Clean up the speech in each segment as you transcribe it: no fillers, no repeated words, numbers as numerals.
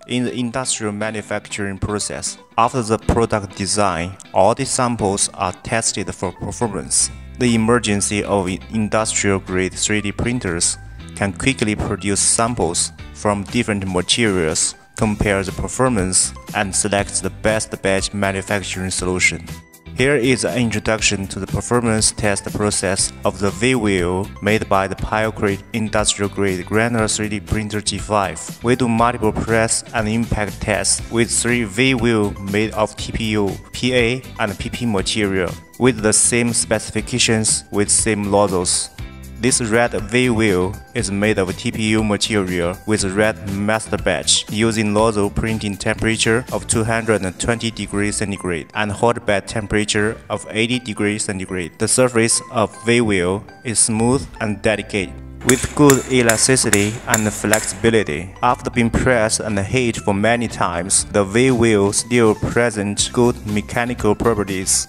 In the industrial manufacturing process, after the product design, all the samples are tested for performance. The emergence of industrial-grade 3D printers can quickly produce samples from different materials, compare the performance, and select the best batch manufacturing solution. Here is an introduction to the performance test process of the V-wheel made by the Piocreat industrial-grade granular 3D printer G5. We do multiple press and impact tests with 3 V-wheels made of TPU, PA, and PP material, with the same specifications with same nozzles. This red V-wheel is made of TPU material with red master batch using nozzle printing temperature of 220 degrees centigrade and hot bed temperature of 80 degrees centigrade. The surface of V-wheel is smooth and delicate, with good elasticity and flexibility. After being pressed and heated for many times, the V-wheel still presents good mechanical properties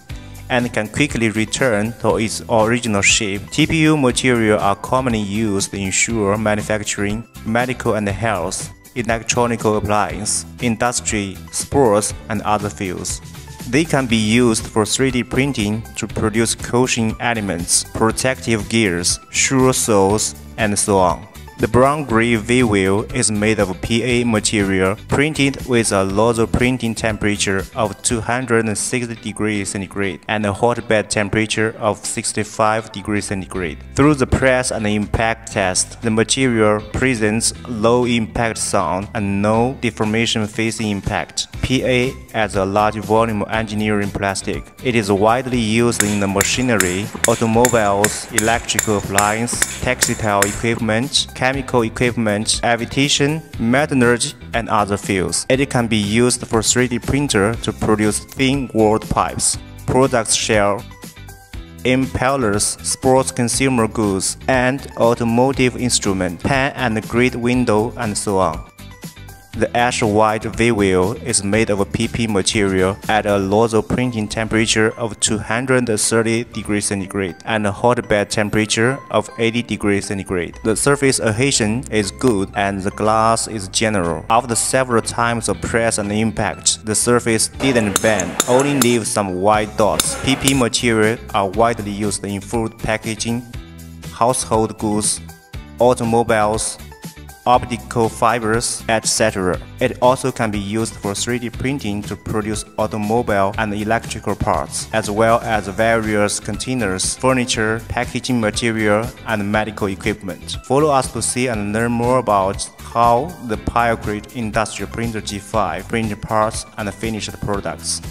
and can quickly return to its original shape. TPU materials are commonly used in shoe manufacturing, medical and health, electronic appliance, industry, sports, and other fields. They can be used for 3D printing to produce cushioning elements, protective gears, shoe soles, and so on. The brown-gray V-wheel is made of PA material printed with a nozzle printing temperature of 260 degrees centigrade and a hot bed temperature of 65 degrees centigrade. Through the press and impact test, the material presents low impact sound and no deformation facing impact. PA as a large volume engineering plastic. It is widely used in the machinery, automobiles, electrical appliance, textile equipment, chemical equipment, aviation, metallurgy, and other fields. It can be used for 3D printer to produce thin-walled pipes, product shell, impellers, sports consumer goods, and automotive instrument, pen and grid window, and so on. The ash-white V-wheel is made of PP material at a nozzle printing temperature of 230 degrees centigrade and a hot bed temperature of 80 degrees centigrade. The surface adhesion is good and the glass is general. After several times of press and impact, the surface didn't bend, only leaves some white dots. PP materials are widely used in food packaging, household goods, automobiles, optical fibers, etc. It also can be used for 3D printing to produce automobile and electrical parts, as well as various containers, furniture, packaging material, and medical equipment. Follow us to see and learn more about how the Piocreat industrial printer G5 print parts and finished products.